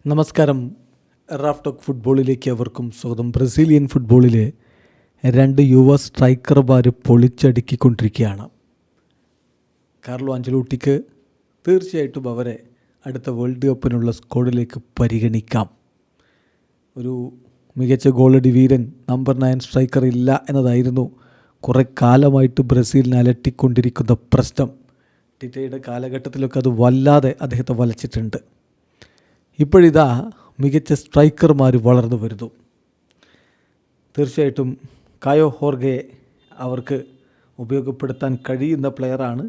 നമസ്കാരം. Raf talk ഫുട്ബോളിലേക്ക് അവർക്കും സ്വാഗതം. ബ്രസീലിയൻ ഫുട്ബോളിലെ രണ്ട് യുവ സ്ട്രൈക്കർമാർ പൊളിച്ചടുക്കിക്കൊണ്ടിരിക്കുകയാണ്. കാർലോ ആഞ്ചലോട്ടിക്ക് തീർച്ചയായിട്ടും അവരെ അടുത്ത വേൾഡ് കപ്പിനുള്ള സ്ക്വാഡിലേക്ക് പരിഗണിക്കാം. ഒരു മികച്ച ഗോളടി വീരൻ, നമ്പർ 9 സ്ട്രൈക്കർ ഇല്ല എന്നതായിരുന്നു കുറേ കാലമായിട്ട് ബ്രസീലിനെ അലട്ടിക്കൊണ്ടിരിക്കുന്ന പ്രശ്നം. ടിറ്റയുടെ കാലഘട്ടത്തിലൊക്കെ അത് വല്ലാതെ അദ്ദേഹത്തെ വലച്ചിട്ടുണ്ട്. ഇപ്പോഴിതാ മികച്ച സ്ട്രൈക്കർമാർ വളർന്നു വരുന്നു. തീർച്ചയായിട്ടും കായോ ഹോർഗയെ അവർക്ക് ഉപയോഗപ്പെടുത്താൻ കഴിയുന്ന പ്ലെയറാണ്.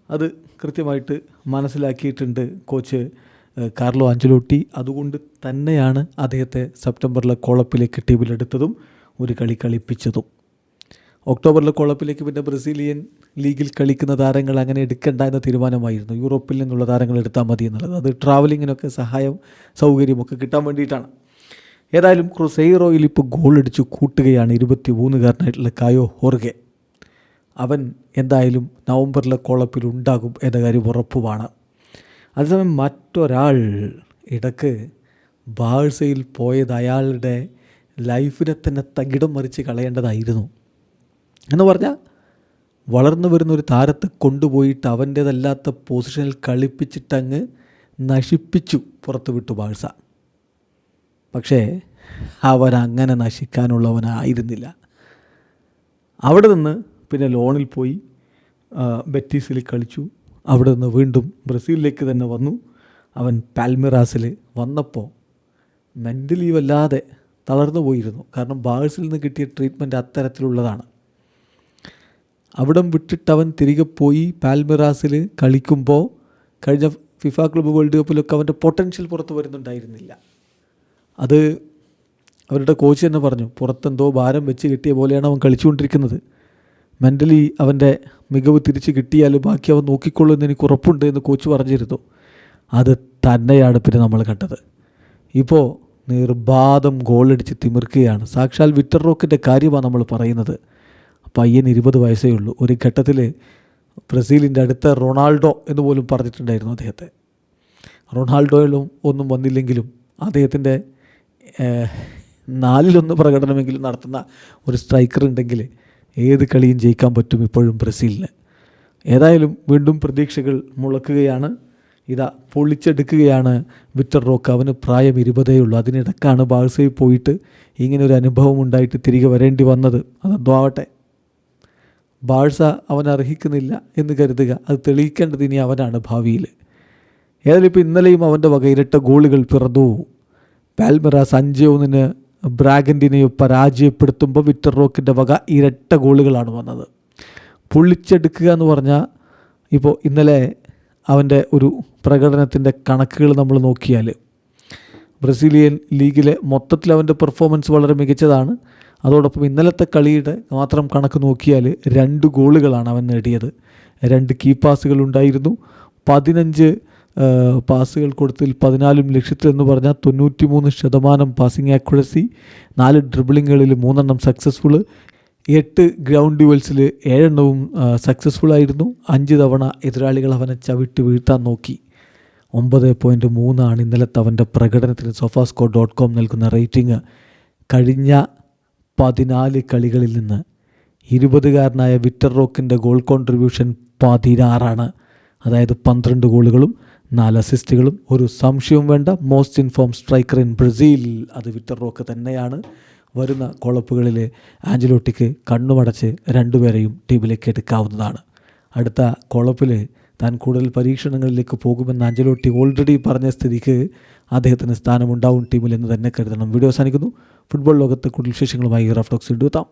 അത് കൃത്യമായിട്ട് മനസ്സിലാക്കിയിട്ടുണ്ട് കോച്ച് കാർലോ ആഞ്ചലോട്ടി. അതുകൊണ്ട് തന്നെയാണ് അദ്ദേഹത്തെ സെപ്റ്റംബറിലെ കോളപ്പിലേക്ക് ടീമിലെടുത്തതും ഒരു കളി കളിപ്പിച്ചതും. ഒക്ടോബറിലെ കോളപ്പിലേക്ക് പിന്നെ ബ്രസീലിയൻ ലീഗിൽ കളിക്കുന്ന താരങ്ങൾ അങ്ങനെ എടുക്കേണ്ട എന്ന തീരുമാനമായിരുന്നു. യൂറോപ്പിൽ നിന്നുള്ള താരങ്ങൾ എടുത്താൽ മതി എന്നുള്ളത്. അത് ട്രാവലിങ്ങിനൊക്കെ സൗകര്യമൊക്കെ കിട്ടാൻ വേണ്ടിയിട്ടാണ്. ഏതായാലും ക്രുസെയ്റോയിൽ ഇപ്പോൾ ഗോളടിച്ച് കൂട്ടുകയാണ് 23-കാരനായിട്ടുള്ള കായോ ഹോർഗെ. അവൻ എന്തായാലും നവംബറിലെ കോളപ്പിൽ ഉണ്ടാകും എന്ന കാര്യം ഉറപ്പുമാണ്. അതേസമയം മറ്റൊരാൾ ഇടക്ക് ബാഴ്സയിൽ പോയത് അയാളുടെ ലൈഫിനെ തന്നെ തകിടം മറിച്ച് കളയേണ്ടതായിരുന്നു. എന്ന് പറഞ്ഞാൽ വളർന്നു വരുന്നൊരു താരത്തെ കൊണ്ടുപോയിട്ട് അവൻ്റേതല്ലാത്ത പൊസിഷനിൽ കളിപ്പിച്ചിട്ടങ്ങ് നശിപ്പിച്ചു പുറത്തു വിട്ടു ബാഴ്സ. പക്ഷേ അവനങ്ങനെ നശിക്കാനുള്ളവനായിരുന്നില്ല. അവിടെ നിന്ന് പിന്നെ ലോണിൽ പോയി ബെറ്റീസിൽ കളിച്ചു. അവിടെ നിന്ന് വീണ്ടും ബ്രസീലിലേക്ക് തന്നെ വന്നു. അവൻ പാൽമിറാസിൽ വന്നപ്പോൾ മെൻ്റലി വല്ലാതെ തളർന്നു പോയിരുന്നു. കാരണം ബാഴ്സിൽ നിന്ന് കിട്ടിയ ട്രീറ്റ്മെൻറ്റ് അത്തരത്തിലുള്ളതാണ്. അവിടം വിട്ടിട്ട് അവൻ തിരികെ പോയി പാൽമിറാസിൽ കളിക്കുമ്പോൾ കഴിഞ്ഞ ഫിഫ ക്ലബ്ബ് വേൾഡ് കപ്പിലൊക്കെ അവൻ്റെ പൊട്ടൻഷ്യൽ പുറത്ത് വരുന്നുണ്ടായിരുന്നില്ല. അത് അവരുടെ കോച്ച് തന്നെ പറഞ്ഞു, പുറത്തെന്തോ ഭാരം വെച്ച് കിട്ടിയ പോലെയാണ് അവൻ കളിച്ചുകൊണ്ടിരിക്കുന്നത്. മെൻ്റലി അവൻ്റെ മികവ് തിരിച്ച് കിട്ടിയാൽ ബാക്കി അവൻ നോക്കിക്കൊള്ളുമെന്ന് എനിക്ക് ഉറപ്പുണ്ട് എന്ന് കോച്ച് പറഞ്ഞിരുന്നു. അത് തന്നെയാണ് പിന്നെ നമ്മൾ കണ്ടത്. ഇപ്പോൾ നിർബാധം ഗോളടിച്ച് തിമിർക്കുകയാണ്. സാക്ഷാൽ വിക്ടർ റോക്കിൻ്റെ കാര്യമാണ് നമ്മൾ പറയുന്നത്. പയ്യൻ 20 വയസ്സേ ഉള്ളൂ. ഒരു ഘട്ടത്തിൽ ബ്രസീലിൻ്റെ അടുത്ത റൊണാൾഡോ എന്ന് പോലും പറഞ്ഞിട്ടുണ്ടായിരുന്നു അദ്ദേഹത്തെ. റൊണാൾഡോയിലും ഒന്നും വന്നില്ലെങ്കിലും അദ്ദേഹത്തിൻ്റെ 4-1 പ്രകടനമെങ്കിലും നടത്തുന്ന ഒരു സ്ട്രൈക്കർ ഉണ്ടെങ്കിൽ ഏത് കളിയും ജയിക്കാൻ പറ്റും ഇപ്പോഴും ബ്രസീലിന്. ഏതായാലും വീണ്ടും പ്രതീക്ഷകൾ മുളക്കുകയാണ്. ഇതാ പൊളിച്ചെടുക്കുകയാണ് വിക്ടർ റോക്ക്. അവന് പ്രായം 20 ഉള്ളൂ. അതിനിടക്കാണ് ബാഴ്സയിൽ പോയിട്ട് ഇങ്ങനൊരു അനുഭവം ഉണ്ടായിട്ട് തിരികെ വരേണ്ടി വന്നത്. അതെന്തോ ആവട്ടെ, ബാഴ്സ അവൻ അർഹിക്കുന്നില്ല എന്ന് കരുതുക. അത് തെളിയിക്കേണ്ടത് ഇനി അവനാണ് ഭാവിയിൽ. ഏതായാലും ഇപ്പോൾ ഇന്നലെയും അവൻ്റെ വക ഇരട്ട ഗോളുകൾ പിറന്നു. പാൽമിറാസ് 5-1 ബ്രാഗൻറ്റിനെയോ പരാജയപ്പെടുത്തുമ്പോൾ വിക്ടർ റോക്കിൻ്റെ വക ഇരട്ട ഗോളുകളാണ് വന്നത്. പൊളിച്ചെടുക്കുക എന്ന് പറഞ്ഞാൽ ഇപ്പോൾ ഇന്നലെ അവൻ്റെ ഒരു പ്രകടനത്തിൻ്റെ കണക്കുകൾ നമ്മൾ നോക്കിയാൽ ബ്രസീലിയൻ ലീഗിലെ മൊത്തത്തിൽ അവൻ്റെ പെർഫോമൻസ് വളരെ മികച്ചതാണ്. അതോടൊപ്പം ഇന്നലത്തെ കളിയുടെ മാത്രം കണക്ക് നോക്കിയാൽ 2 ഗോളുകളാണ് അവൻ നേടിയത്. 2 കീ പാസുകൾ ഉണ്ടായിരുന്നു. 15 പാസുകൾ കൊടുത്തതിൽ 14 ലക്ഷ്യത്തിലെന്ന് പറഞ്ഞാൽ 93% പാസിംഗ് ആക്യുറസി. 4 ഡ്രിബിളിങ്ങുകളിൽ 3 സക്സസ്ഫുൾ. 8 ഗ്രൗണ്ട് ഡ്യുവൽസിൽ 7 സക്സസ്ഫുള്ളായിരുന്നു. 5 തവണ എതിരാളികൾ അവനെ ചവിട്ടി വീഴ്ത്താൻ നോക്കി. 9.3 ഇന്നലത്തെ അവൻ്റെ പ്രകടനത്തിന് sofascore.com നൽകുന്ന റേറ്റിംഗ്. കഴിഞ്ഞ 14 കളികളിൽ നിന്ന് 20-കാരനായ വിക്ടർ റോക്കിൻ്റെ ഗോൾ കോൺട്രിബ്യൂഷൻ 16. അതായത് 12 ഗോളുകളും 4 അസിസ്റ്റുകളും. ഒരു സംശയവും വേണ്ട, most in form striker in Brazil അത് വിക്ടർ റോക്ക് തന്നെയാണ്. വരുന്ന കോളപ്പുകളിൽ ആഞ്ചലോട്ടിക്ക് കണ്ണുമടച്ച് 2 പേരെയും ടീമിലേക്ക് എടുക്കാവുന്നതാണ്. അടുത്ത കോളപ്പിൽ താൻ കൂടുതൽ പരീക്ഷണങ്ങളിലേക്ക് പോകുമെന്ന് ആഞ്ചലോട്ടി ഓൾറെഡി പറഞ്ഞ സ്ഥിതിക്ക് അദ്ദേഹത്തിന് സ്ഥാനമുണ്ടാവും ടീമിൽ എന്ന് തന്നെ കരുതണം. വീഡിയോ അവസാനിക്കുന്നു. ഫുട്ബോൾ ലോകത്ത് കൂടുതൽ വിശേഷങ്ങളുമായി റാഫ് ടോക്സ് എത്താം.